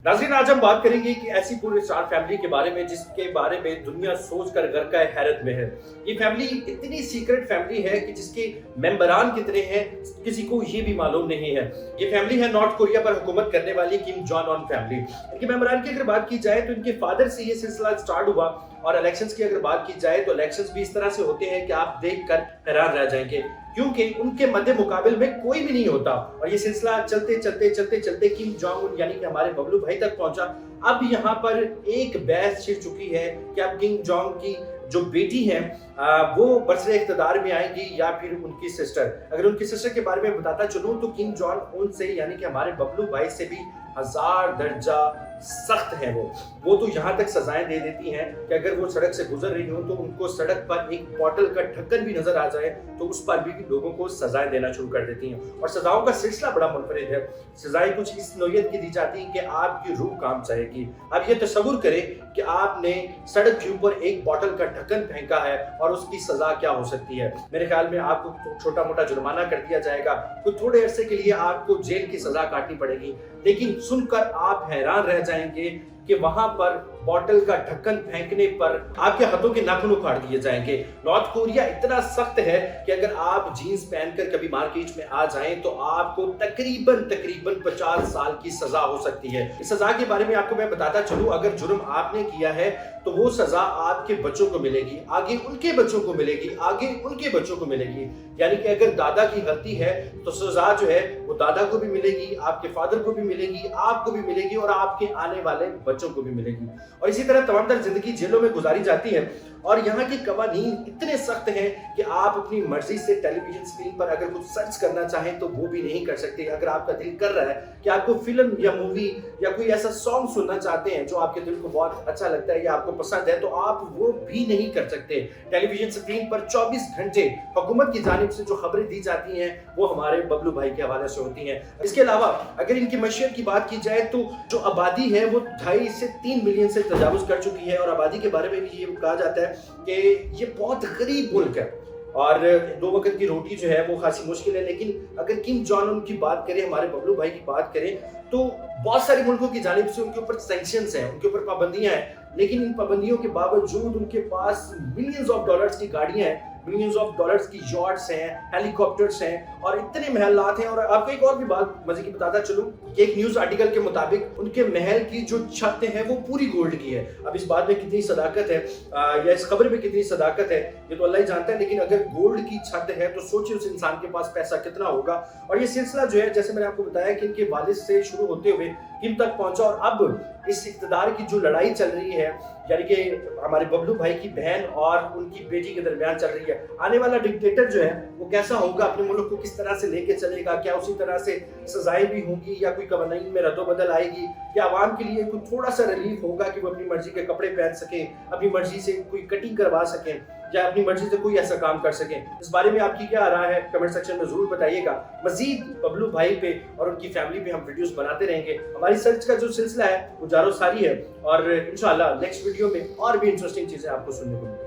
नाज़रीन, आज हम बात करेंगे कि ऐसी पूरी स्टार फैमिली के बारे में जिसके बारे में दुनिया सोच कर गर्क हैरत में है। ये फैमिली इतनी सीक्रेट फैमिली है कि जिसके मेंबरान कितने हैं किसी को ये भी मालूम नहीं है। ये फैमिली है नॉर्थ कोरिया पर हुकूमत करने वाली किम जोंग उन फैमिली। इनके मेंबरान की अगर बात की जाए तो इनके फादर से ये सिलसिला स्टार्ट हुआ, और इलेक्शंस की अगर बात की जाए तो इलेक्शंस भी इस तरह से होते हैं कि आप देखकर हैरान रह जाएंगे, क्योंकि उनके मध्य मुकाबिल में कोई भी नहीं होता। और ये सिलसिला चलते किम जोंग उन यानी कि हमारे बबलू भाई तक पहुंचा। अब यहाँ पर एक बहस छिड़ चुकी है कि अब किम जोंग की जो बेटी है वो बरसरे इख्तिदार में आएंगी या फिर उनकी सिस्टर। अगर उनकी सिस्टर के बारे में बताता चलूं तो किम जोंग उन से यानी कि हमारे बबलू भाई से भी 1000 दर्जा सख्त है। वो तो यहाँ तक सजाएं दे देती हैं कि अगर वो सड़क से गुजर रही हो तो उनको सड़क पर एक बॉटल का ढक्कन भी नजर आ जाए तो उस पर भी लोगों को सजाएं देना शुरू कर देती हैं। और सजाओं का सिलसिला बड़ा मुनफरिद है। सजाएं कुछ इस नौयत की दी जाती हैं कि आपकी रूह काम चाहेगी। अब ये तसव्वुर करें कि आपने सड़क के ऊपर एक बॉटल का ढक्कन फेंका है और उसकी सजा क्या हो सकती है। मेरे ख्याल में आपको छोटा मोटा जुर्माना कर दिया जाएगा, तो थोड़े अरसे के लिए आपको जेल की सजा काटनी पड़ेगी। लेकिन सुनकर आप हैरान रह जाएंगे कि वहां पर बॉटल का ढक्कन फेंकने पर आपके हाथों के नाखून उखाड़ दिए जाएंगे। नॉर्थ कोरिया इतना सख्त है कि अगर आप जीन्स पहनकर कभी मार्केट में आ जाएं तो आपको तकरीबन 50 साल की सजा हो सकती है। इस सजा के बारे में आपको मैं बताता चलूं, अगर जुर्म आपने किया है तो वो सजा आपके बच्चों को मिलेगी, आगे उनके बच्चों को मिलेगी, आगे उनके बच्चों को मिलेगी। यानी कि अगर दादा की गलती है तो सजा जो है वो दादा को भी मिलेगी, आपके फादर को भी मिलेगी, आपको भी मिलेगी और आपके आने वाले बच्चों को भी मिलेगी। और इसी तरह तमाम तर जिंदगी जेलों में गुजारी जाती है। और यहाँ के कवानीन इतने सख्त हैं कि आप अपनी मर्जी से टेलीविजन स्क्रीन पर अगर कुछ सर्च करना चाहें तो वो भी नहीं कर सकते। अगर आपका दिल कर रहा है कि आपको फिल्म या मूवी या कोई ऐसा सॉन्ग सुनना चाहते हैं जो आपके दिल को बहुत अच्छा लगता है या आपको पसंद है, तो आप वो भी नहीं कर सकते। टेलीविजन स्क्रीन पर 24 घंटे हुकूमत की जानिब से जो खबरें दी जाती हैं वो हमारे बबलू भाई के हवाले से होती हैं। इसके अलावा अगर इनकी मशहूर की बात की जाए तो जो आबादी है वो 2.5 से 3 मिलियन से तजावुज कर चुकी है। और आबादी के बारे में भी ये कहा जाता है कि ये बहुत गरीब मुल्क है और 2 वक्त की रोटी जो है वो खासी मुश्किल है। लेकिन अगर किम जोंग उन की बात करें, हमारे बबलू भाई की बात करें, तो बहुत सारे मुल्कों की जानिब से उनके ऊपर सैंक्शंस हैं, उनके ऊपर पाबंदियां हैं। लेकिन इन पाबंदियों के बावजूद उनके पास मिलियंस ऑफ डॉलर्स की गाड़ियां हैं, मिलियंस ऑफ डॉलर्स की यॉट्स हैं, हेलीकॉप्टर्स हैं और इतने महलात हैं। और आपको एक और भी बात मजे की बताता चलूं कि एक न्यूज आर्टिकल के मुताबिक उनके महल की जो छत है वो पूरी गोल्ड की है। अब इस बात में कितनी सदाकत है या इस खबर में कितनी सदाकत है ये तो अल्लाह ही जानता है, लेकिन अगर गोल्ड की छत है तो सोचिए उस इंसान के पास पैसा कितना होगा। और ये सिलसिला जो है, जैसे मैंने आपको बताया कि इनके वालिद से शुरू होते हुए किम तक पहुंचा और अब इस इक़्तिदार की जो लड़ाई चल रही है यानी कि हमारे बबलू भाई की बहन और उनकी बेटी के दरमियान चल रही है। आने वाला डिक्टेटर जो है वो कैसा होगा, अपने मुल्क को किस तरह से लेके चलेगा, क्या उसी तरह से सजाएं भी होंगी या कोई कवानीन में रद्दोबदल आएगी, क्या आवाम के लिए कोई थोड़ा सा रिलीफ होगा कि वो अपनी मर्जी के कपड़े पहन सके, अपनी मर्जी से कोई कटिंग करवा सकें या अपनी मर्जी से कोई ऐसा काम कर सकें। इस बारे में आपकी क्या राय है कमेंट सेक्शन में जरूर बताइएगा। मजीद बबलू भाई पे और उनकी फैमिली पे हम वीडियोस बनाते रहेंगे। हमारी सर्च का जो सिलसिला है वो जारो सारी है और इंशाल्लाह नेक्स्ट वीडियो में और भी इंटरेस्टिंग चीजें आपको सुनने को मिलेंगी।